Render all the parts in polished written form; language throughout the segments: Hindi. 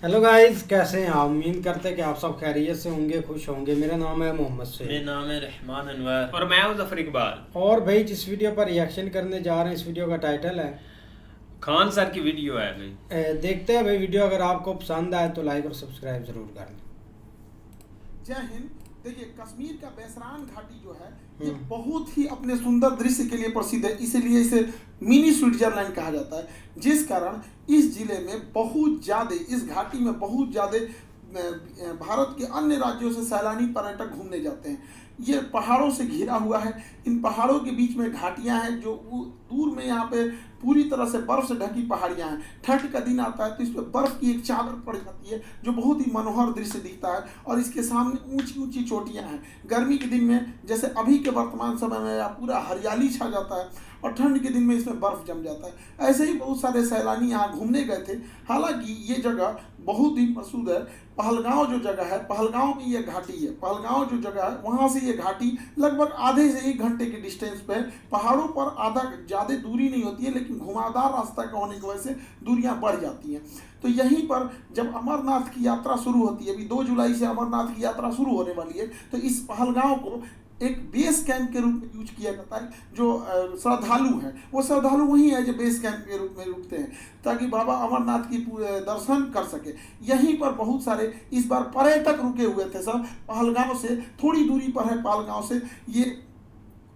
हेलो गाइस, कैसे हैं आप? उम्मीद करते हैं कि आप सब खैरियत से होंगे, खुश होंगे। मेरा नाम है मोहम्मद से। मेरा नाम है रहमान अनवर और मैं हूं जफर इकबाल। और भाई, जिस वीडियो पर रिएक्शन करने जा रहे हैं, इस वीडियो का टाइटल है खान सर की वीडियो है भाई। देखते हैं भाई। वीडियो अगर आपको पसंद आए तो लाइक और सब्सक्राइब जरूर कर लें। जय हिंद। देखिए, कश्मीर का बैसरान घाटी जो है ये हम्म। बहुत ही अपने सुंदर दृश्य के लिए प्रसिद्ध है, इसीलिए इसे मिनी स्विट्जरलैंड कहा जाता है। जिस कारण इस जिले में बहुत ज़्यादा, इस घाटी में बहुत ज़्यादा भारत के अन्य राज्यों से सैलानी पर्यटक घूमने जाते हैं। ये पहाड़ों से घिरा हुआ है। इन पहाड़ों के बीच में घाटियां हैं जो दूर में यहाँ पे पूरी तरह से बर्फ से ढकी पहाड़ियां हैं। ठंड का दिन आता है तो इस पर बर्फ की एक चादर पड़ जाती है जो बहुत ही मनोहर दृश्य दिखता है, और इसके सामने ऊंची ऊंची चोटियां हैं। गर्मी के दिन में जैसे अभी के वर्तमान समय में यहाँ पूरा हरियाली छा जाता है, और ठंड के दिन में इसमें बर्फ जम जाता है। ऐसे ही बहुत सारे सैलानी यहाँ घूमने गए थे। हालांकि ये जगह बहुत ही प्रसिद्ध है। पहलगांव जो जगह है, पहलगांव में ये घाटी है। पहलगांव जो जगह है वहाँ से ये घाटी लगभग आधे से 1 घंटे के डिस्टेंस पे है। पहाड़ों पर आधा ज़्यादा दूरी नहीं होती है, लेकिन घुमावदार रास्ता का होने की वजह से दूरियां बढ़ जाती हैं। तो यहीं पर जब अमरनाथ की यात्रा शुरू होती है, अभी 2 जुलाई से अमरनाथ की यात्रा शुरू होने वाली है, तो इस पहलगांव को एक बेस कैंप के रूप में यूज किया जाता है। जो श्रद्धालु हैं वो श्रद्धालु वही है जो बेस कैंप के रूप में रुकते हैं, ताकि बाबा अमरनाथ की दर्शन कर सके। यहीं पर बहुत सारे इस बार पर्यटक रुके हुए थे सब। पहलगांव से थोड़ी दूरी पर है, पहलगांव से ये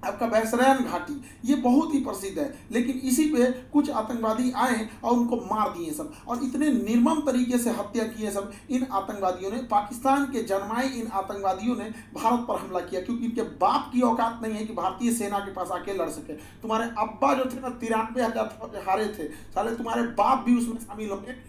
आपका बैसरैन घाटी, ये बहुत ही प्रसिद्ध है। लेकिन इसी पे कुछ आतंकवादी आए और उनको मार दिए सब, और इतने निर्मम तरीके से हत्या किए सब इन आतंकवादियों ने। पाकिस्तान के जन्माए इन आतंकवादियों ने भारत पर हमला किया, क्योंकि इनके बाप की औकात नहीं है कि भारतीय सेना के पास आके लड़ सके। तुम्हारे अब्बा जो थे ना, 93,000 हारे थे साले, तुम्हारे बाप भी उसमें शामिल होंगे।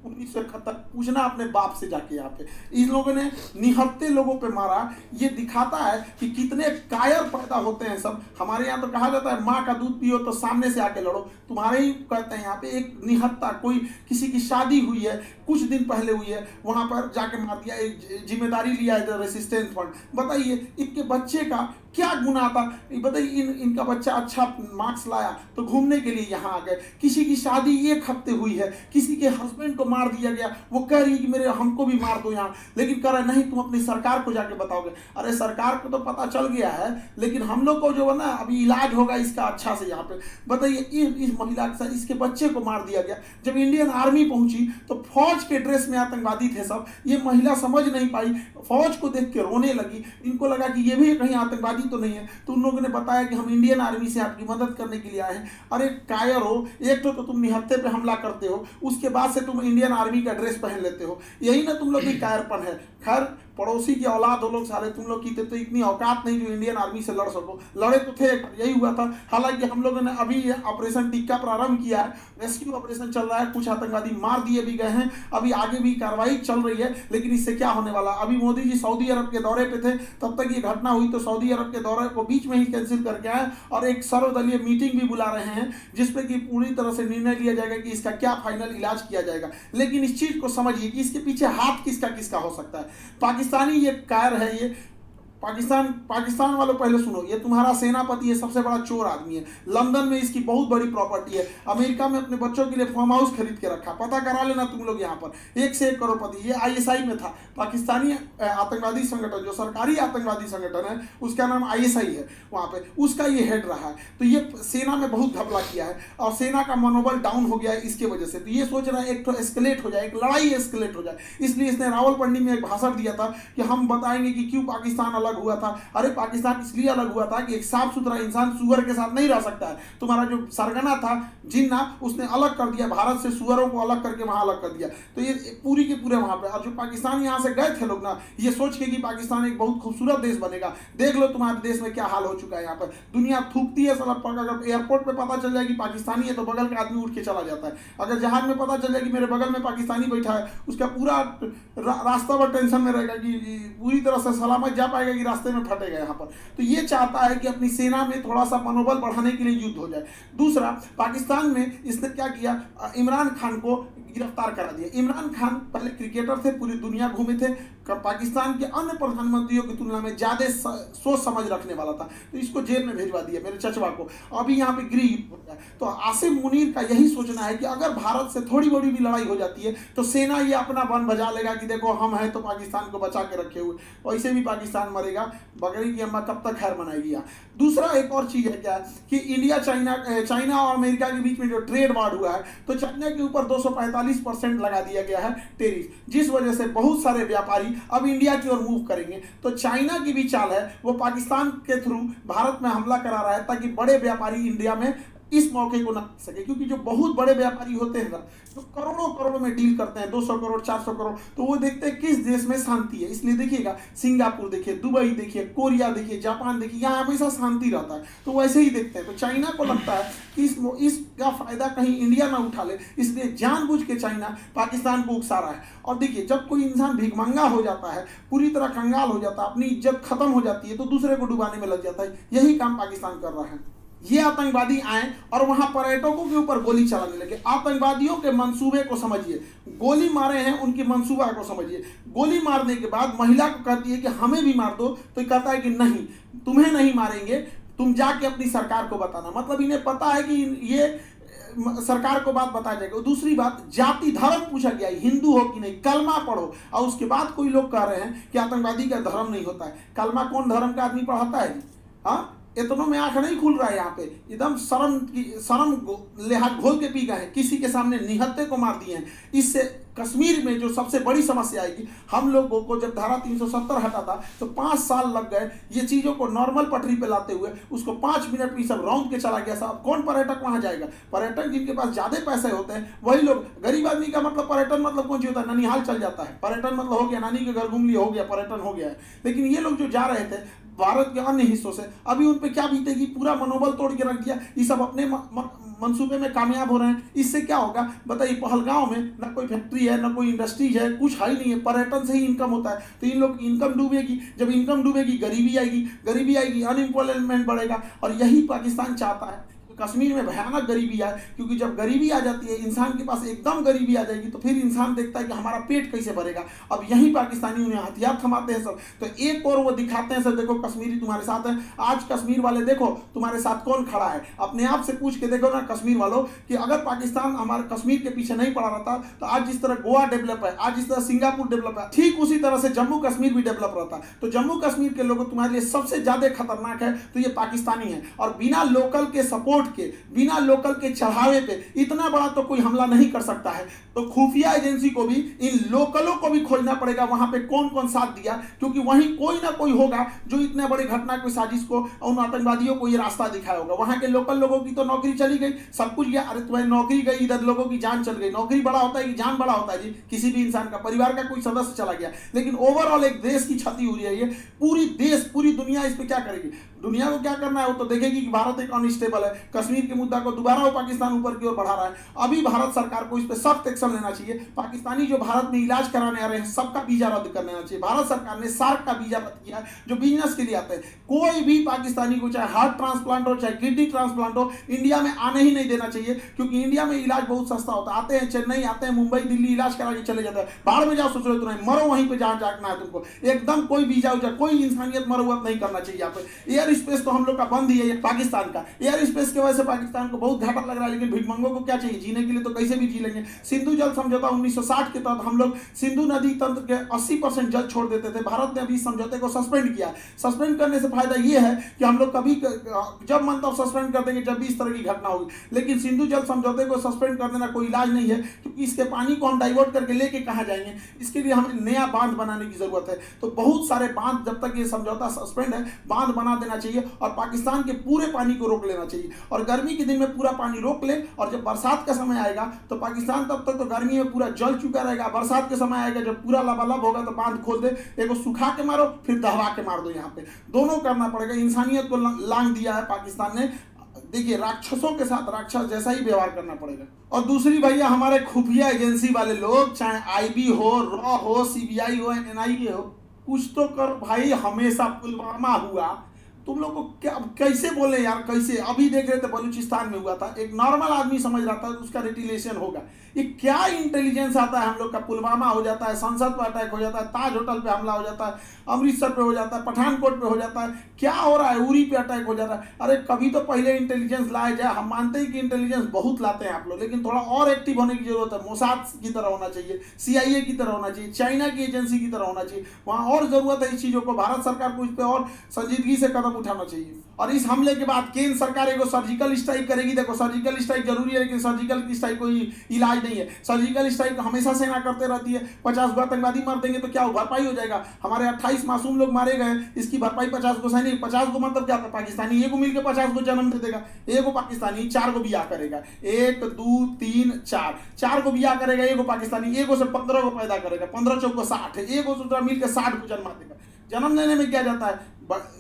1971 पूछना अपने बाप से जाके। यहाँ पे इन लोगों ने निहत्थे लोगों पे मारा। ये दिखाता है कि कितने कायर पैदा होते हैं सब। हमारे यहाँ तो कहा जाता है माँ का दूध पियो तो सामने से आके लड़ो। तुम्हारे ही कहते हैं यहाँ पे एक निहत्था, कोई किसी की शादी हुई है, कुछ दिन पहले हुई है, वहां पर जाके मार दिया। एक जिम्मेदारी लिया है रेसिस्टेंस फंड। बताइए इनके बच्चे का क्या गुनाह था? बताइए, इनका बच्चा अच्छा मार्क्स लाया तो घूमने के लिए यहाँ आ गए। किसी की शादी 1 हफ्ते हुई है, किसी के हस्बैंड को मार दिया गया, वो कह रही है कि मेरे हमको भी मार दो यहाँ, लेकिन कह रहा है नहीं तुम अपनी सरकार को जाके बताओगे। अरे सरकार को तो पता चल गया है, लेकिन हम लोग को जो है ना अभी इलाज होगा इसका अच्छा से यहाँ पे। बताइए इस महिला के साथ इसके बच्चे को मार दिया गया। जब इंडियन आर्मी पहुंची तो फौज के ड्रेस में आतंकवादी थे सब। ये महिला समझ नहीं पाई, फौज को देख के रोने लगी। इनको लगा कि ये भी कहीं आतंकवादी तो नहीं है, तो उन लोगों ने बताया कि हम इंडियन आर्मी से आपकी मदद करने के लिए आए हैं। अरे कायर हो, एक तो तुम निहत्थे पे हमला करते हो, उसके बाद से तुम इंडियन आर्मी का ड्रेस पहन लेते हो। यही ना तुम लोग की कायरपन है। खैर, पड़ोसी की औलाद हो लोग सारे, तुम लोग की तो इतनी औकात नहीं जो इंडियन आर्मी से लड़ सको। लड़े तो थे, यही हुआ था। हालांकि हम लोगों ने अभी ऑपरेशन टिक्का प्रारंभ किया है, रेस्क्यू ऑपरेशन चल रहा है, कुछ आतंकवादी मार दिए भी गए हैं, अभी आगे भी कार्रवाई चल रही है। लेकिन इससे क्या होने वाला? अभी मोदी जी सऊदी अरब के दौरे पे थे, तब तक ये घटना हुई, तो सऊदी अरब के दौरे को बीच में ही कैंसिल करके आए और एक सर्वदलीय मीटिंग भी बुला रहे हैं, जिसपे कि पूरी तरह से निर्णय लिया जाएगा कि इसका क्या फाइनल इलाज किया जाएगा। लेकिन इस चीज को समझिए कि इसके पीछे हाथ किसका किसका हो सकता है। पाकिस्तानी ये कायर है, ये पाकिस्तान वालों पहले सुनो, ये तुम्हारा सेनापति है, सबसे बड़ा चोर आदमी है। लंदन में इसकी बहुत बड़ी प्रॉपर्टी है। अमेरिका में अपने बच्चों के लिए फार्म हाउस खरीद के रखा, पता करा लेना तुम लोग। यहाँ पर 1 से 1 करोड़पति। ये आईएसआई में था, पाकिस्तानी आतंकवादी संगठन, जो सरकारी आतंकवादी संगठन है उसका नाम आईएसआई है, वहाँ पे उसका ये हेड रहा है। तो ये सेना में बहुत घपला किया है, और सेना का मनोबल डाउन हो गया है इसके वजह से। तो ये सोच रहा है एक तो एस्केलेट हो जाए, एक लड़ाई एस्केलेट हो जाए। इसलिए इसने रावलपिंडी में एक भाषण दिया था कि हम बताएंगे कि क्यों पाकिस्तान अलग हुआ था। अरे पाकिस्तान इसलिए अलग हुआ था कि एक साफ सुथरा इंसान सुअर के साथ नहीं रह सकता है। तुम्हारा जो सरगना था जिन्ना, उसने अलग कर दिया भारत से, सुअरों को अलग करके वहां अलग कर दिया। तो ये पूरी के पूरे वहां पे, और जो पाकिस्तान यहां से गए थे लोग ना, ये सोच के कि पाकिस्तान एक बहुत खूबसूरत देश बनेगा। देख लो तुम्हारे देश में क्या हाल हो चुका है। यहाँ पर दुनिया थूकती है साला। अगर एयरपोर्ट पे पता चल जाए कि पाकिस्तानी है तो बगल का आदमी उठ के चला जाता है। अगर जहाज में पता चल जाए कि मेरे बगल में पाकिस्तानी बैठा है, उसका पूरा रास्ता पर टेंशन में रहेगा कि पूरी तरह से सलामत जा पाएगा कि रास्ते में फटेगा यहाँ पर। तो ये चाहता है कि अपनी सेना में थोड़ा सा मनोबल बढ़ाने के लिए युद्ध हो जाए। दूसरा, पाकिस्तान में इसने क्या किया, इमरान खान को गिरफ्तार करा दिया। इमरान खान पहले क्रिकेटर थे, पूरी दुनिया घूमे थे, पाकिस्तान के अन्य प्रधानमंत्रियों की तुलना में ज़्यादा सोच समझ रखने वाला था, तो इसको जेल में भेजवा दिया मेरे चचवा को। अभी यहाँ पे गृह युद्ध हो गया। तो आसिम मुनीर का यही सोचना है कि अगर भारत से थोड़ी बड़ी भी लड़ाई हो जाती है तो सेना ये अपना बन बजा लेगा कि देखो हम हैं तो पाकिस्तान को बचा के रखे हुए, वैसे भी पाकिस्तान मरेगा, बकरी की अम्मा कब तक खैर मनाएगी। यहाँ दूसरा एक और चीज़ है क्या कि इंडिया चाइना और अमेरिका के बीच में जो ट्रेड वार हुआ है, तो चाइना के ऊपर 245% लगा दिया गया है टेरिफ, जिस वजह से बहुत सारे व्यापारी अब इंडिया की ओर मूव करेंगे। तो चाइना की भी चाल है, वो पाकिस्तान के थ्रू भारत में हमला करा रहा है ताकि बड़े व्यापारी इंडिया में इस मौके को ना सके, क्योंकि जो बहुत बड़े व्यापारी होते हैं ना, जो करोड़ों करोड़ में डील करते हैं, 200 करोड़ 400 करोड़, तो वो देखते हैं किस देश में शांति है। इसलिए देखिएगा सिंगापुर देखिए, दुबई देखिए, कोरिया देखिए, जापान देखिए, यहाँ हमेशा शांति रहता है, तो वैसे ही देखते हैं। तो चाइना को लगता है कि इसका फायदा कहीं इंडिया ना उठा ले, इसलिए जानबूझ के चाइना पाकिस्तान को उकसा रहा है। और देखिए जब कोई इंसान भिखमंगा हो जाता है, पूरी तरह कंगाल हो जाता है, अपनी इज्जत खत्म हो जाती है, तो दूसरे को डुबाने में लग जाता है। यही काम पाकिस्तान कर रहा है। ये आतंकवादी आए और वहां पर्यटकों के ऊपर गोली चलाने लगे। आतंकवादियों के मंसूबे को समझिए, गोली मारे हैं उनकी मंसूबा को समझिए। गोली मारने के बाद महिला को कहती है कि हमें भी मार दो, तो कहता है कि नहीं, तुम्हें नहीं मारेंगे, तुम जाके अपनी सरकार को बताना। मतलब इन्हें पता है कि ये सरकार को बात बताया जाएगा। दूसरी बात, जाति धर्म पूछा गया, हिंदू हो कि नहीं, कलमा पढ़ो। और उसके बाद कोई लोग कह रहे हैं कि आतंकवादी का धर्म नहीं होता है। कलमा कौन धर्म का आदमी पढ़ाता है? हाँ, इतनों में आंख नहीं खुल रहा है। यहाँ पे एकदम शर्म लिहाज घोल के पी गए हैं, किसी के सामने निहत्थे को मार दिए हैं। इससे कश्मीर में जो सबसे बड़ी समस्या आएगी, हम लोगों को जब धारा 370 हटा था तो 5 साल लग गए ये चीज़ों को नॉर्मल पटरी पे लाते हुए। उसको 5 मिनट में सब राउंड के चला गया। साहब कौन पर्यटक वहाँ जाएगा? पर्यटक जिनके पास ज़्यादा पैसे होते हैं वही लोग। गरीब आदमी का मतलब पर्यटन मतलब कौन सी होता है? ननिहाल चल जाता है, पर्यटन मतलब हो गया नानी के घर घूम लिया, हो गया पर्यटन हो गया है। लेकिन ये लोग जो जा रहे थे भारत के अन्य हिस्सों से, अभी उन पे क्या बीतेगी? पूरा मनोबल तोड़ के रख दिया। ये सब अपने मंसूबे में कामयाब हो रहे हैं। इससे क्या होगा बताइए? पहलगांव में ना कोई फैक्ट्री है, ना कोई इंडस्ट्रीज है, कुछ है ही नहीं है। पर्यटन से ही इनकम होता है, तो इन लोग की इनकम डूबेगी। जब इनकम डूबेगी गरीबी आएगी, अनएम्प्लॉयमेंट बढ़ेगा। और यही पाकिस्तान चाहता है कश्मीर में भयानक गरीबी आए, क्योंकि जब गरीबी आ जाती है, इंसान के पास एकदम गरीबी आ जाएगी, तो फिर इंसान देखता है कि हमारा पेट कैसे भरेगा। अब यही पाकिस्तानी उन्हें हथियार थमाते हैं सब। तो एक और वो दिखाते हैं सब, देखो कश्मीरी तुम्हारे साथ है। आज कश्मीर वाले देखो तुम्हारे साथ कौन खड़ा है, अपने आप से पूछ के देखो ना कश्मीर वालों, कि अगर पाकिस्तान हमारे कश्मीर के पीछे नहीं पड़ा रहता तो आज जिस तरह गोवा डेवलप है, आज जिस तरह सिंगापुर डेवलप है, ठीक उसी तरह से जम्मू कश्मीर भी डेवलप रहता। तो जम्मू कश्मीर के लोगों तुम्हारे लिए सबसे ज्यादा खतरनाक है तो ये पाकिस्तानी है। और बिना लोकल के सपोर्ट के, बिना लोकल के चढ़ावे पे इतना बड़ा तो कोई हमला नहीं कर सकता है। तो खुफिया एजेंसी को भी इन लोकलों को भी खोजना पड़ेगा वहां पे कौन कौन साथ दिया, क्योंकि वहीं कोई ना कोई होगा जो इतने बड़े घटना की साजिश को, उन आतंकवादियों को ये रास्ता दिखाया होगा। वहां के लोकल लोगों की तो नौकरी चली गई, सब कुछ गया। अरे तुम्हारी नौकरी गई, इधर लोगों की जान चल गई। नौकरी बड़ा होता है कि जान बड़ा होता है जी? किसी भी इंसान का, परिवार का कोई सदस्य चला गया, लेकिन ओवरऑल एक देश की क्षति हो रही है। ये पूरी दुनिया इस पर क्या करेगी? दुनिया को क्या करना है वो तो देखेगी कि भारत एक अनस्टेबल है। कश्मीर के मुद्दा को दोबारा वो पाकिस्तान ऊपर की ओर बढ़ा रहा है। अभी भारत सरकार को इस पर सख्त एक्शन लेना चाहिए। पाकिस्तानी जो भारत में इलाज कराने आ रहे हैं सबका वीजा रद्द कर लेना चाहिए। भारत सरकार ने सार्क का वीजा रद्द किया है, जो बिजनेस के लिए आते हैं। कोई भी पाकिस्तानी को चाहे हार्ट ट्रांसप्लांट हो, चाहे किडनी ट्रांसप्लांट हो, इंडिया में आने ही नहीं देना चाहिए, क्योंकि इंडिया में इलाज बहुत सस्ता होता है। आते हैं चेन्नई, आते हैं मुंबई, दिल्ली, इलाज करा के चले जाते हैं। बाहर में जाओ, सोच रहे तो नहीं, मरो वहीं पे जहाँ जाना है तुमको। एकदम कोई वीजा उजा, कोई इंसानियत मरवत नहीं करना चाहिए। यहाँ पे एयर स्पेस तो हम लोग का बंद ही है। पाकिस्तान का एयर स्पेस की वजह से पाकिस्तान को बहुत घाटा लग रहा है, लेकिन भिखमंगों को क्या चाहिए? जीने के लिए तो कैसे भी जी लेंगे। सिंधु जल समझौता 1960 के तहत हम लोग सिंधु नदी तंत्र के 80% जल छोड़ देते थे। भारत ने अभी समझौते को सस्पेंड किया। सस्पेंड करने से फायदा ये है कि हम लोग कभी जब मन तब सस्पेंड कर देंगे जब भी इस तरह की घटना होगी। लेकिन सिंधु जल समझौते को सस्पेंड कर देना कोई इलाज नहीं है, क्योंकि इसके पानी को हम डाइवर्ट करके लेके कहाँ जाएंगे? इसके लिए हमें नया बांध बनाने की जरूरत है। तो बहुत सारे बांध, जब तक ये समझौता सस्पेंड है, बांध बना देना चाहिए और पाकिस्तान के पूरे पानी को रोक लेना चाहिए। और गर्मी के दिन में पूरा पानी रोक ले, और जब बरसात का समय आएगा तो पाकिस्तान तब तक तो गर्मी में पूरा जल चुका रहेगा। बरसात के समय आएगा जब पूरा लबालब होगा तो बांध खोल दे, एक सुखा के मारो फिर दहवा के मार दो। यहाँ पे दोनों करना पड़ेगा। इंसानियत को लांग दिया है पाकिस्तान ने। देखिए राक्षसों के साथ राक्षस जैसा ही व्यवहार करना पड़ेगा। और दूसरी भैया, हमारे खुफिया एजेंसी वाले लोग, चाहे आईबी हो, रॉ हो, सीबीआई हो, एनआईए हो, कुछ तो करो भाई। हमेशा पुलवामा हुआ, तुम लोग को क्या कैसे बोले यार, कैसे? अभी देख रहे थे बलूचिस्तान में हुआ था, एक नॉर्मल आदमी समझ रहा था उसका रिटिलेशन होगा। ये क्या इंटेलिजेंस आता है हम लोग का? पुलवामा हो जाता है, संसद पर अटैक हो जाता है, ताज होटल पे हमला हो जाता है, अमृतसर पे हो जाता है, पठानकोट पे हो जाता है, क्या हो रहा है? उरी पे अटैक हो जाता है। अरे कभी तो पहले इंटेलिजेंस लाया जाए। हम मानते हैं कि इंटेलिजेंस बहुत लाते हैं आप लोग, लेकिन थोड़ा और एक्टिव होने की जरूरत है। मोसाद की तरह होना चाहिए, CIA की तरह होना चाहिए, चाइना की एजेंसी की तरह होना चाहिए। वहाँ और जरूरत है इस चीज़ों को। भारत सरकार को इस पर और संजीदगी से कदम उठाना चाहिए। और इस हमले के बाद केंद्र सरकार एक सर्जिकल स्ट्राइक करेगी। देखो, सर्जिकल स्ट्राइक जरूरी है, लेकिन सर्जिकल स्ट्राइक कोई इलाज नहीं है। सर्जिकल स्ट्राइक हमेशा सेना करते रहती है। 50 गो आतंकवादी मार देंगे तो क्या भरपाई हो जाएगा? हमारे 28 मासूम लोग मारे गए, इसकी भरपाई 50 गो सैनिक। 50 गो मतलब क्या? पाकिस्तानी एगो मिलकर 50 गो जन्म दे देगा। एगो पाकिस्तानी 4 गो बियाह करेगा, 1 2 3 4, 4 गो बियाह करेगा एगो पाकिस्तानी। एगो से 15 गो पैदा करेगा, 15 चौको 60, एगो से मिलकर 60 को जन्मा देगा। जन्म लेने में क्या जाता है?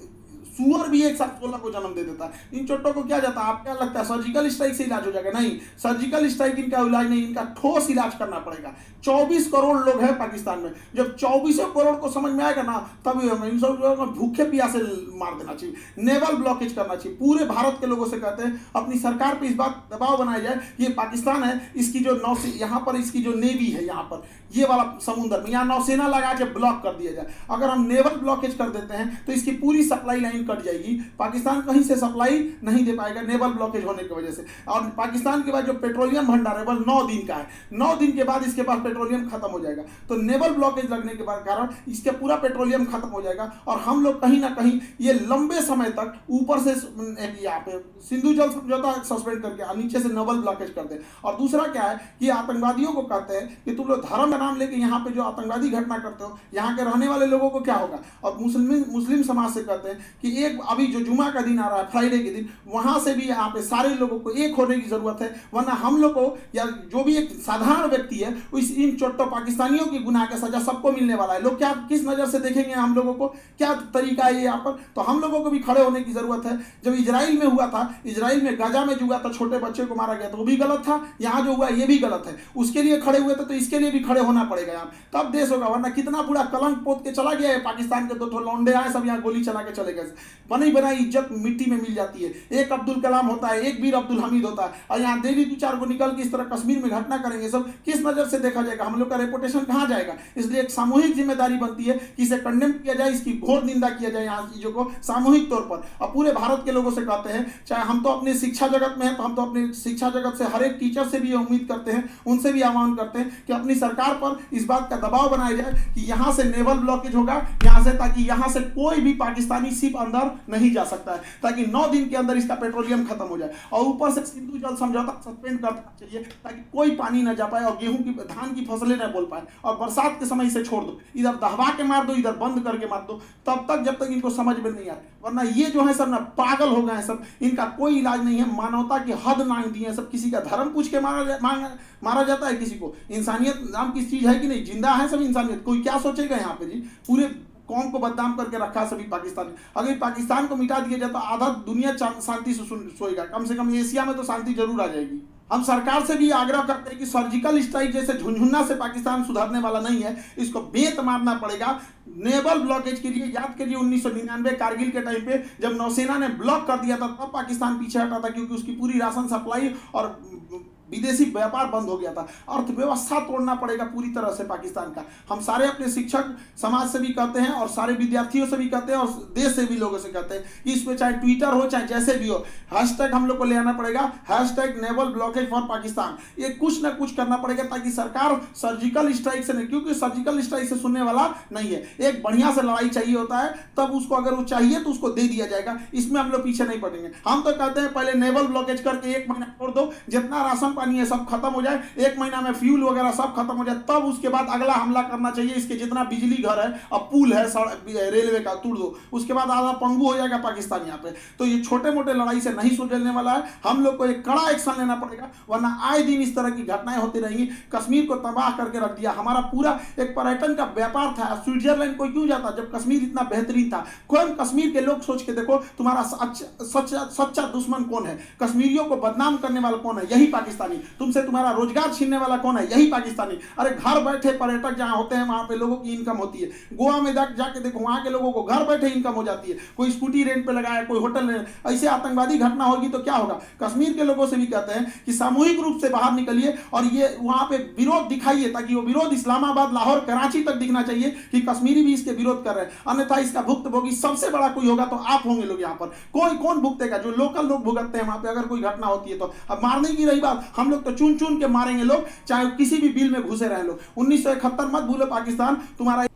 सुअर भी एक साथ 16 को जन्म दे देता है। इन चोटों को क्या जाता है? आप क्या लगता है सर्जिकल स्ट्राइक से इलाज हो जाएगा? नहीं, सर्जिकल स्ट्राइक इनका इलाज नहीं, इनका ठोस इलाज करना पड़ेगा। 24 करोड़ लोग हैं पाकिस्तान में। जब 24 करोड़ को समझ में आएगा ना, तभी हमें इन सब लोगों को भूखे प्यासे मार देना चाहिए, नेवल ब्लॉकेज करना चाहिए। पूरे भारत के लोगों से कहते हैं अपनी सरकार पर इस बात दबाव बनाया जाए, ये पाकिस्तान है, इसकी जो यहाँ पर इसकी जो नेवी है, यहाँ पर ये वाला समुद्र में यहाँ नौसेना लगा के ब्लॉक कर दिया जाए। अगर हम नेवल ब्लॉकेज कर देते हैं तो इसकी पूरी सप्लाई लाइन कट जाएगी। पाकिस्तान कहीं से सप्लाई नहीं दे पाएगा नेवल ब्लॉकेज होने की वजह से। और पाकिस्तान के बाद जो पेट्रोलियम भंडार है बस 9 दिन का है। 9 दिन के बाद इसके पास पेट्रोलियम खत्म हो जाएगा। तो नेवल ब्लॉकेज लगने के बाद कारण इसके पूरा पेट्रोलियम खत्म हो जाएगा और हम लोग कहीं ना कहीं ये लंबे समय तक ऊपर से यहाँ पे सिंधु जल समझौता सस्पेंड करके नीचे से नेवल ब्लॉकेज कर दे। और दूसरा क्या है कि आतंकवादियों को कहते हैं कि तुम लोग धर्म का नाम लेके यहाँ पे जो आतंकवादी घटना करते हो, यहाँ के रहने वाले लोगों को क्या होगा? और मुस्लिम समाज से कहते हैं कि एक अभी जो जुमा का दिन आ रहा है, फ्राइडे के दिन, वहां से भी यहाँ पे सारे लोगों को एक होने की जरूरत है। वरना हम लोग को या जो भी एक साधारण व्यक्ति है उस इन चोटों पाकिस्तानियों की गुनाह का सजा सबको मिलने वाला है। लोग क्या किस नजर से देखेंगे हम लोगों को? क्या तरीका है यहाँ पर? तो हम लोगों को भी खड़े होने की जरूरत है। जब इजराइल में हुआ था, इजराइल में गाजा में जो हुआ था, छोटे बच्चे को मारा गया था, वो भी गलत था। यहाँ जो हुआ ये भी गलत है। उसके लिए खड़े हुए थे तो इसके लिए भी खड़े होना पड़ेगा यहाँ, तब देश होगा। वरना कितना पूरा कलंक पोत के चला गया है पाकिस्तान के। 2 लौंडे आए, सब यहाँ गोली चला के चले गए। बनी बनाई इज्जत मिट्टी में मिल जाती है। एक अब्दुल कलाम होता है, एक वीर अब्दुल हमीद होता है, और यहाँ डेली 2-4 को निकल के इस तरह कश्मीर में घटना करेंगे। सब किस नजर से देखा जाएगा? हम लोग का रेपुटेशन कहाँ जाएगा? इसलिए एक सामूहिक जिम्मेदारी बनती है कि इसे कंडेम किया जाए, इसकी घोर निंदा किया जाए यहाँ चीजों को सामूहिक तौर पर। और पूरे भारत के लोगों से कहते हैं, चाहे हम तो अपने शिक्षा जगत में हैं, तो हम तो अपने शिक्षा जगत से हर एक टीचर से भी उम्मीद करते हैं, उनसे भी आह्वान करते हैं कि अपनी सरकार पर इस बात का दबाव बनाया जाए कि यहां से नेवल ब्लॉकेज होगा यहां से, ताकि यहां से कोई भी पाकिस्तानी शिप अंदर नहीं जा सकता है, ताकि 9 दिन के अंदर इसका पेट्रोलियम खत्म हो जाए। और ऊपर से सिंधु जल समझौता सस्पेंड करना चाहिए, ताकि कोई पानी न जा पाए और गेहूं की धान की फसलें न बोल पाए। और बरसात के समय इसे छोड़ दो, इधर दहवा के मार दो, इधर बंद करके मार दो, तब तक जब तक इनको समझ में नहीं आए। वरना ये जो है सब ना पागल हो गए हैं सब, इनका कोई इलाज नहीं है। मानवता की हद नांग दी है सब। किसी का धर्म पूछ के मारा जाता है, किसी को इंसानियत नाम की चीज है कि नहीं? जिंदा है सब इंसानियत। कोई क्या सोचेगा यहाँ पे जी? पूरे कौम को बदनाम करके रखा सभी पाकिस्तान। अगर पाकिस्तान को मिटा दिया जाए तो आधा दुनिया शांति से सोएगा। कम से कम एशिया में तो शांति जरूर आ जाएगी। हम सरकार से भी आग्रह करते हैं कि सर्जिकल स्ट्राइक जैसे झुनझुना से पाकिस्तान सुधरने वाला नहीं है, इसको बेत मारना पड़ेगा। नेवल ब्लॉकेज के लिए याद करिए 1999 कारगिल के टाइम पे जब नौसेना ने ब्लॉक कर दिया था, तब पाकिस्तान पीछे हटा था, क्योंकि उसकी पूरी राशन सप्लाई और विदेशी व्यापार बंद हो गया था। अर्थव्यवस्था तोड़ना पड़ेगा पूरी तरह से पाकिस्तान का। हम सारे अपने शिक्षक समाज से भी कहते हैं और सारे विद्यार्थियों से भी कहते हैं और देश से भी लोगों से कहते हैं कि इस पे चाहे ट्विटर हो चाहे जैसे भी हो, हैशटैग हम लोग को ले आना पड़ेगा, hashtag naval blockage for Pakistan. ये कुछ ना कुछ करना पड़ेगा ताकि सरकार सर्जिकल स्ट्राइक से नहीं, क्योंकि सर्जिकल स्ट्राइक से सुनने वाला नहीं है। एक बढ़िया से लड़ाई चाहिए होता है, तब उसको अगर वो चाहिए तो उसको दे दिया जाएगा। इसमें हम लोग पीछे नहीं पड़ेंगे। हम तो कहते हैं पहले नेवल ब्लॉकेज करके 1 महीना छोड़ दो, जितना राशन पानी है सब खत्म हो जाए, 1 महीना में फ्यूल वगैरह सब खत्म हो जाए, तब उसके बाद अगला हमला करना चाहिए। इसके जितना बिजली घर है और पुल है रेलवे का तोड़ दो, उसके बाद आधा पंगु हो जाएगा पाकिस्तान यहाँ पे। तो ये छोटे मोटे लड़ाई से नहीं सुलझने वाला है। हम लोग को एक कड़ा एक्शन लेना पड़ेगा, वरना आए दिन इस तरह की घटनाएं होती रहेंगी। कश्मीर को तबाह करके रख दिया। हमारा पूरा एक पर्यटन का व्यापार था। स्विट्जरलैंड कोई क्यों जाता जब कश्मीर इतना बेहतरीन था? कौन कश्मीर के लोग सोच के देखो, तुम्हारा सच्चा दुश्मन कौन है? कश्मीरियों को बदनाम करने वाला कौन है? यही पाकिस्तान। पाकिस्तानी, तुमसे तुम्हारा रोजगार छीनने वाला कौन है? यही पाकिस्तानी। अरे घर बैठे पर्यटक जहाँ होते हैं वहाँ पे लोगों की इनकम होती है। गोवा में जाके देखो, वहाँ के लोगों को घर बैठे इनकम हो जाती है। कोई स्कूटी रेंट पे लगाया, कोई होटल रेंट। ऐसे आतंकवादी घटना होगी तो क्या होगा? कश्मीर के लोगों से भी कहते हैं कि सामूहिक रूप से बाहर निकलिए और ये वहाँ पे विरोध दिखाइए, ताकि वो विरोध इस्लामाबाद, लाहौर, कराची तक दिखना चाहिए कि कश्मीरी भी इसके विरोध कर रहे हैं। अन्यथा इसका भुक्तभोगी सबसे बड़ा कोई होगा तो आप होंगे लोग यहाँ पर। कोई कौन भुगतेगा? जो लोकल लोग भुगतते हैं वहाँ पे अगर कोई घटना होती है तो। अब मारने की रही बात, हम लोग तो चुन चुन के मारेंगे लोग, चाहे किसी भी बिल में घुसे रहे लोग। 1971 मत भूलो पाकिस्तान, तुम्हारा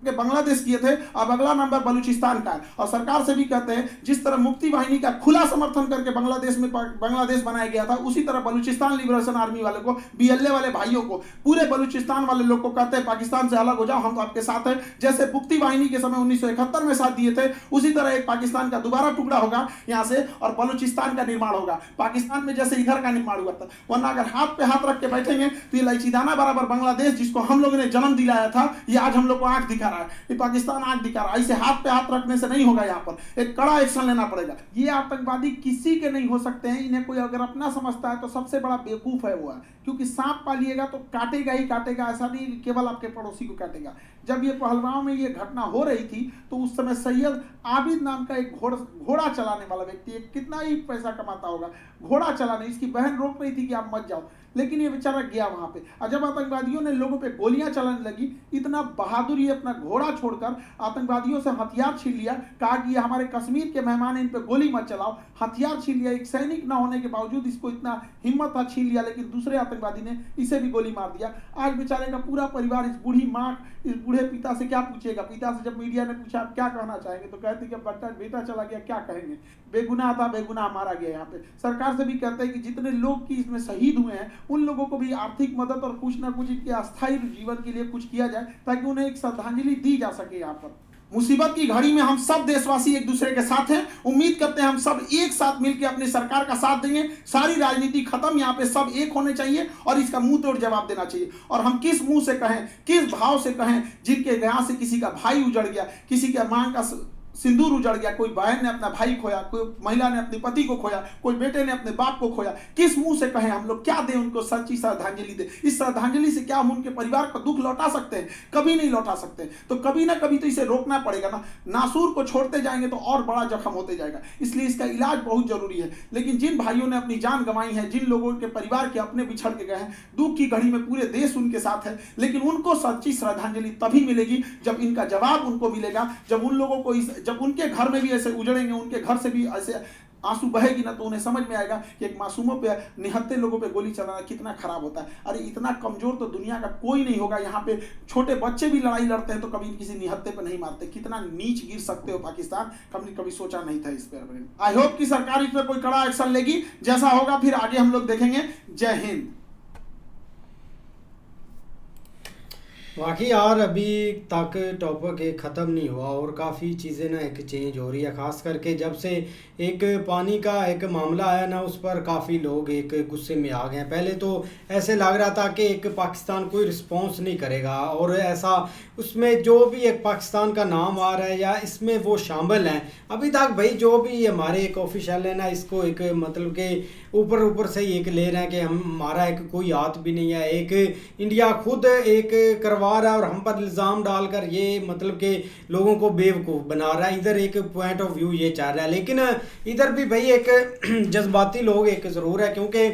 के बांग्लादेश किए थे, अब अगला नंबर बलूचिस्तान का है। और सरकार से भी कहते हैं जिस तरह मुक्ति वाहिनी का खुला समर्थन करके बांग्लादेश बनाया गया था, उसी तरह बलूचिस्तान लिबरेशन आर्मी वाले को, बीएलए वाले भाइयों को, पूरे बलूचिस्तान वाले लोग को कहते हैं पाकिस्तान से अलग हो जाओ, हम तो आपके साथ हैं। जैसे मुक्ति वाहिनी के समय 1971 में साथ दिए थे, उसी तरह एक पाकिस्तान का दोबारा टुकड़ा होगा यहाँ से और बलूचिस्तान का निर्माण होगा। पाकिस्तान में जैसे इधर का निर्माण हुआ था। वरना अगर हाथ पे हाथ रख के बैठेंगे तो ये इलायचीदाना बराबर बांग्लादेश, जिसको हम लोगों ने जन्म दिलाया था, ये आज हम लोग को आंख दिखा रहा है। ये पाकिस्तान आंख दिखा रहा है। ऐसे हाथ पे हाथ रखने से नहीं होगा, यहाँ पर एक कड़ा एक्शन लेना पड़ेगा। ये आतंकवादी किसी के नहीं हो सकते हैं। इन्हें कोई अगर अपना समझता है तो सबसे बड़ा बेवकूफ है वो है, क्योंकि सांप पालिएगा तो काटेगा ही काटेगा। ऐसा नहीं कि केवल आपके पड़ोसी को काटेगा। जब ये पहलगांव में ये घटना हो रही थी तो उस समय सैयद आबिद नाम का एक घोड़ा चलाने वाला व्यक्ति, कितना ही पैसा कमाता होगा, घोड़ा चलाने, इसकी बहन रोक रही थी कि आप मत जाओ, लेकिन ये बेचारा गया वहां पे। और जब आतंकवादियों ने लोगों पे गोलियां चलाने लगी, इतना बहादुरी अपना घोड़ा छोड़कर आतंकवादियों से हथियार छीन लिया। कहा कि ये हमारे कश्मीर के मेहमान हैं, इन पे गोली मत चलाओ। हथियार छीन लिया। एक सैनिक ना होने के बावजूद इसको इतना हिम्मत था, छीन लिया, लेकिन दूसरे आतंकवादी ने इसे भी गोली मार दिया। आज बेचारे का पूरा परिवार, इस बूढ़ी माँ, इस बूढ़े पिता से क्या पूछेगा? पिता से जब मीडिया ने पूछा आप क्या कहना चाहेंगे, तो कहते कि बेटा चला गया, क्या कहेंगे? बेगुनाह था, बेगुनाह मारा गया। यहाँ पे सरकार से भी कहते हैं कि जितने लोग की इसमें शहीद हुए हैं उन लोगों को भी आर्थिक मदद और कुछ ना कुछ इनके अस्थायी जीवन के लिए कुछ किया जाए, ताकि उन्हें एक श्रद्धांजलि दी जा सके। यहाँ पर मुसीबत की घड़ी में हम सब देशवासी एक दूसरे के साथ हैं। उम्मीद करते हैं हम सब एक साथ मिलकर अपनी सरकार का साथ देंगे। सारी राजनीति खत्म, यहाँ पे सब एक होने चाहिए और इसका मुंह तोड़ जवाब देना चाहिए। और हम किस मुंह से कहें, किस भाव से कहें, जिनके यहाँ से किसी का भाई उजड़ गया, किसी के मांग का सिंदूर उजड़ गया, कोई बहन ने अपना भाई खोया, कोई महिला ने अपने पति को खोया, कोई बेटे ने अपने बाप को खोया, किस मुंह से कहें हम लोग? क्या दें उनको? सच्ची श्रद्धांजलि दें। इस श्रद्धांजलि से क्या हम उनके परिवार का दुख लौटा सकते हैं? कभी नहीं लौटा सकते। तो कभी ना कभी तो इसे रोकना पड़ेगा ना। नासूर को छोड़ते जाएंगे तो और बड़ा जख्म होते जाएगा। इसलिए इसका इलाज बहुत जरूरी है। लेकिन जिन भाइयों ने अपनी जान गंवाई है, जिन लोगों के परिवार के अपने बिछड़ के गए हैं, दुख की घड़ी में पूरे देश उनके साथ है, लेकिन उनको सच्ची श्रद्धांजलि तभी मिलेगी जब इनका जवाब उनको मिलेगा। जब उन लोगों को जब उनके घर में भी ऐसे उजड़ेंगे, उनके घर से भी ऐसे आंसू बहेगी ना, तो उन्हें समझ में आएगा कि एक मासूमों पे, निहत्थे लोगों पे गोली चलाना कितना खराब होता है। अरे इतना कमजोर तो दुनिया का कोई नहीं होगा। यहाँ पे छोटे बच्चे भी लड़ाई लड़ते हैं तो कभी किसी निहत्थे पे नहीं मारते। कितना नीच गिर सकते हो पाकिस्तान, हमने कभी सोचा नहीं था इस पर। आई होप कि सरकार इस पर कोई कड़ा एक्शन लेगी। जैसा होगा फिर आगे हम लोग देखेंगे। जय हिंद। बाकी यार अभी तक टॉपिक एक ख़त्म नहीं हुआ और काफ़ी चीज़ें ना एक चेंज हो रही है। ख़ास करके जब से एक पानी का एक मामला आया ना, उस पर काफ़ी लोग एक गुस्से में आ गए। पहले तो ऐसे लग रहा था कि एक पाकिस्तान कोई रिस्पॉन्स नहीं करेगा और ऐसा उसमें जो भी एक पाकिस्तान का नाम आ रहा है या इसमें वो शामिल हैं। अभी तक भाई जो भी हमारे एक ऑफिशियल है ना, इसको एक मतलब के ऊपर से ही एक ले रहे हैं कि हमारा एक कोई हाथ भी नहीं है। एक इंडिया खुद एक करवा रहा है और हम पर इल्ज़ाम डालकर ये मतलब के लोगों को बेवकूफ़ बना रहा है। इधर एक पॉइंट ऑफ व्यू ये चाह रहा है, लेकिन इधर भी भाई एक जज्बाती लोग एक ज़रूर है, क्योंकि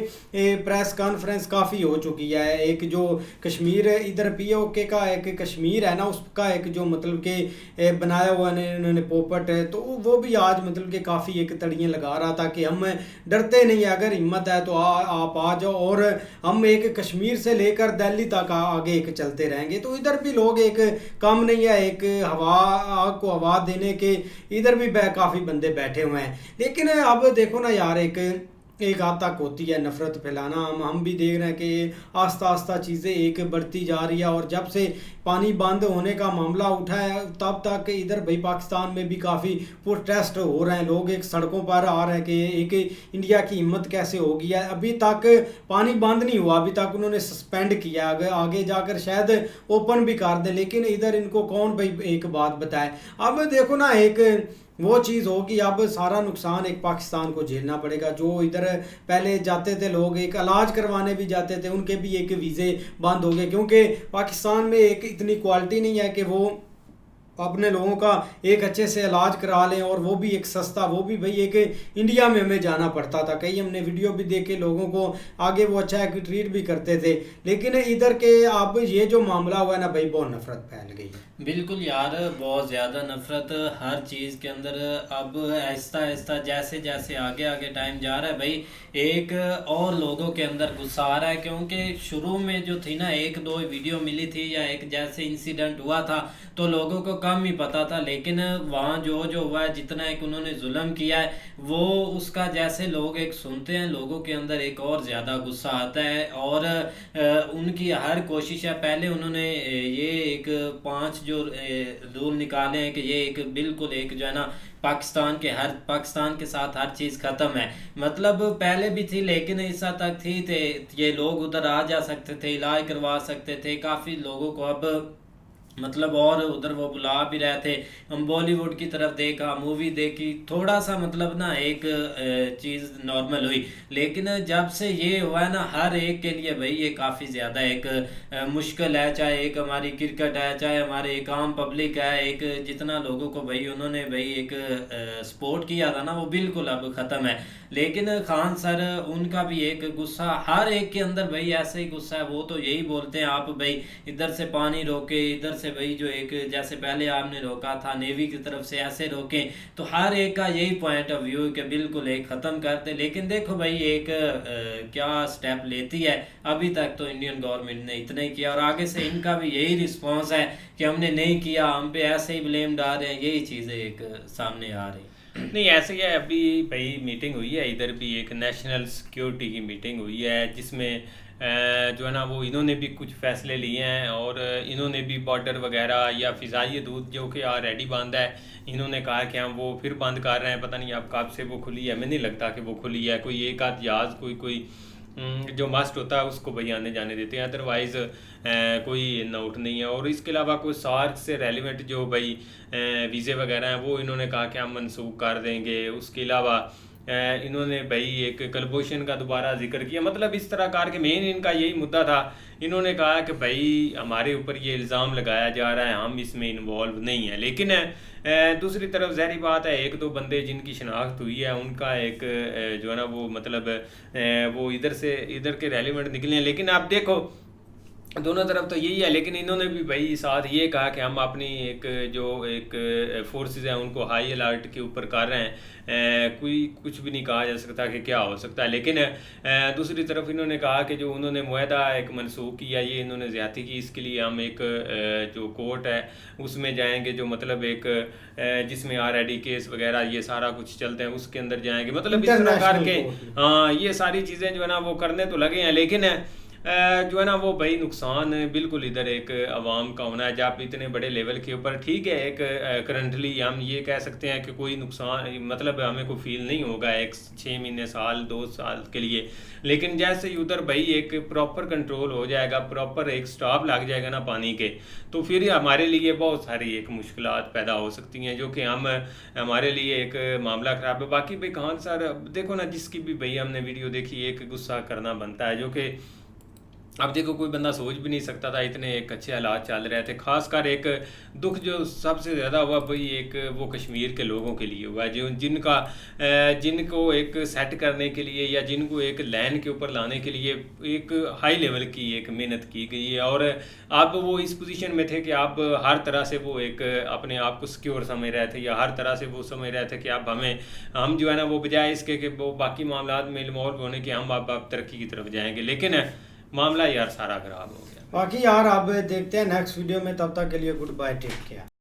प्रेस कॉन्फ्रेंस काफ़ी हो चुकी है। एक जो कश्मीर इधर POK का एक कश्मीर है ना, उसका एक जो मतलब के बनाया हुआ इन्होंने पोपट है, तो वो भी आज मतलब के काफ़ी एक तड़ियाँ लगा रहा था कि हम डरते नहीं, अगर हिम्मत है तो आप आ जाओ और हम एक कश्मीर से लेकर दिल्ली तक आगे एक चलते रहेंगे। तो इधर भी लोग एक कम नहीं है, एक हवा को हवा देने के इधर भी काफ़ी बंदे बैठे हुए हैं। लेकिन अब देखो ना यार, एक आद तक होती है नफ़रत फैलाना। हम भी देख रहे हैं कि आस्ता आस्ता चीज़ें एक बढ़ती जा रही है। और जब से पानी बंद होने का मामला उठा है तब तक इधर भाई पाकिस्तान में भी काफ़ी प्रोटेस्ट हो रहे हैं। लोग एक सड़कों पर आ रहे हैं कि एक इंडिया की हिम्मत कैसे हो गई है। अभी तक पानी बंद नहीं हुआ, अभी तक उन्होंने सस्पेंड किया, आगे जाकर शायद ओपन भी कर दें, लेकिन इधर इनको कौन भाई एक बात बताए। अब देखो ना, एक वो चीज़ होगी। अब सारा नुकसान एक पाकिस्तान को झेलना पड़ेगा। जो इधर पहले जाते थे लोग, एक इलाज करवाने भी जाते थे, उनके भी एक वीज़े बंद हो गए, क्योंकि पाकिस्तान में एक इतनी क्वालिटी नहीं है कि वो अपने लोगों का एक अच्छे से इलाज करा लें, और वो भी एक सस्ता, वो भी भाई एक इंडिया में हमें जाना पड़ता था। कई हमने वीडियो भी देखे, लोगों को आगे वो अच्छा है कि ट्रीट भी करते थे, लेकिन इधर के अब ये जो मामला हुआ है ना भाई, बहुत नफरत फैल गई है। बिल्कुल यार, बहुत ज़्यादा नफरत हर चीज़ के अंदर। अब आहिस्ता आहिस्ता जैसे जैसे आगे आगे टाइम जा रहा है भाई, एक और लोगों के अंदर गुस्सा आ रहा है, क्योंकि शुरू में जो थी ना, एक दो वीडियो मिली थी या एक जैसे इंसिडेंट हुआ था तो लोगों को कम ही पता था, लेकिन वहाँ जो जो हुआ है, जितना एक उन्होंने जुल्म किया है, वो उसका जैसे लोग एक सुनते हैं, लोगों के अंदर एक और ज़्यादा गुस्सा आता है। और उनकी हर कोशिश है, पहले उन्होंने ये एक 5 जो रूल निकाले हैं कि ये एक बिल्कुल एक जो है ना पाकिस्तान के साथ हर चीज़ ख़त्म है। मतलब पहले भी थी, लेकिन इस हद तक थी ये लोग उधर आ जा सकते थे, इलाज करवा सकते थे, काफ़ी लोगों को अब मतलब और उधर वो बुला भी रहे थे। हम बॉलीवुड की तरफ देखा, मूवी देखी, थोड़ा सा मतलब ना एक चीज़ नॉर्मल हुई। लेकिन जब से ये हुआ है ना, हर एक के लिए भाई ये काफ़ी ज़्यादा एक मुश्किल है। चाहे एक हमारी क्रिकेट है, चाहे हमारे एक आम पब्लिक है, एक जितना लोगों को भाई उन्होंने भाई एक सपोर्ट किया था ना, वो बिल्कुल अब ख़त्म है। लेकिन खान सर, उनका भी एक गुस्सा हर एक के अंदर भाई ऐसे ही गुस्सा है। वो तो यही बोलते हैं, आप भाई इधर से पानी रोके, इधर से भाई जो एक जैसे पहले आपने रोका था नेवी की तरफ से, ऐसे रोकें। तो हर एक का यही पॉइंट ऑफ व्यू कि बिल्कुल एक ख़त्म कर दे। लेकिन देखो भाई एक क्या स्टेप लेती है। अभी तक तो इंडियन गवर्नमेंट ने इतना ही किया, और आगे से इनका भी यही रिस्पॉन्स है कि हमने नहीं किया, हम पे ऐसे ही ब्लेम डाल रहे हैं। यही चीज़ें एक सामने आ रही। नहीं, ऐसे ही है। अभी भाई मीटिंग हुई है, इधर भी एक नेशनल सिक्योरिटी की मीटिंग हुई है, जिसमें जो है ना वो इन्होंने भी कुछ फैसले लिए हैं, और इन्होंने भी बॉर्डर वगैरह या फ़िज़ाई हदूद जो कि ऑलरेडी बंद है, इन्होंने कहा कि हम वो फिर बंद कर रहे हैं। पता नहीं अब कब से वो खुली है, हमें नहीं लगता कि वो खुली है। कोई एक आध जहाज़ कोई जो मस्ट होता है उसको भाई आने जाने देते हैं, अदरवाइज़ कोई नोट नहीं है। और इसके अलावा कोई सार्क से रेलिवेंट जो भाई वीज़े वगैरह हैं वो इन्होंने कहा कि हम मनसूख कर देंगे। उसके अलावा इन्होंने भाई एक कलभूषण का दोबारा जिक्र किया। मतलब इस तरह करके मेन इनका यही मुद्दा था। इन्होंने कहा कि भाई हमारे ऊपर ये इल्ज़ाम लगाया जा रहा है, हम इसमें इन्वॉल्व नहीं है। लेकिन दूसरी तरफ ज़ाहिर बात है, एक दो बंदे जिनकी शनाख्त हुई है, उनका एक जो है ना वो मतलब वो इधर के रेलिवेंट निकले हैं। लेकिन आप देखो दोनों तरफ तो यही है। लेकिन इन्होंने भी भाई साथ ये कहा कि हम अपनी एक फोर्सेस हैं उनको हाई अलर्ट के ऊपर कर रहे हैं। कोई कुछ भी नहीं कहा जा सकता कि क्या हो सकता है। लेकिन दूसरी तरफ इन्होंने कहा कि जो उन्होंने मुआहदा एक मनसूख किया, ये इन्होंने ज़्यादती की, इसके लिए हम एक जो कोर्ट है उसमें जाएंगे, जो मतलब एक जिसमें ऑलरेडी केस वगैरह ये सारा कुछ चलते हैं, उसके अंदर जाएंगे। मतलब इस तरह करके हाँ ये सारी चीज़ें जो है ना वो करने तो लगे हैं। लेकिन जो है ना वो भाई नुकसान बिल्कुल इधर एक आवाम का होना है। जब इतने बड़े लेवल के ऊपर ठीक है, एक करंटली हम ये कह सकते हैं कि कोई नुकसान मतलब हमें कोई फील नहीं होगा एक 6 महीने साल 2 साल के लिए। लेकिन जैसे ही उधर भाई एक प्रॉपर कंट्रोल हो जाएगा, प्रॉपर एक स्टॉप लग जाएगा ना पानी के, तो फिर हमारे लिए बहुत सारी एक मुश्किलात पैदा हो सकती हैं, जो कि हमारे लिए एक मामला ख़राब है। बाकी भाई खान सर देखो ना, जिसकी भी भाई हमने वीडियो देखी, एक गुस्सा करना बनता है। जो कि अब देखो कोई बंदा सोच भी नहीं सकता था, इतने एक अच्छे हालात चल रहे थे। खासकर एक दुख जो सबसे ज़्यादा हुआ भाई एक वो कश्मीर के लोगों के लिए हुआ, जो जिनको एक सेट करने के लिए या जिनको एक लाइन के ऊपर लाने के लिए एक हाई लेवल की एक मेहनत की गई है। और अब वो इस पोजीशन में थे कि आप हर तरह से वो एक अपने आप को सिक्योर समझ रहे थे, या हर तरह से वो समझ रहे थे कि अब हम जो है ना वो बजाय इसके कि वो बाकी मामला में इन्वॉल्व होने के हम अब तरक्की की तरफ जाएंगे। लेकिन मामला यार सारा खराब हो गया। बाकी यार अब देखते हैं नेक्स्ट वीडियो में, तब तक के लिए गुड बाय, टेक केयर।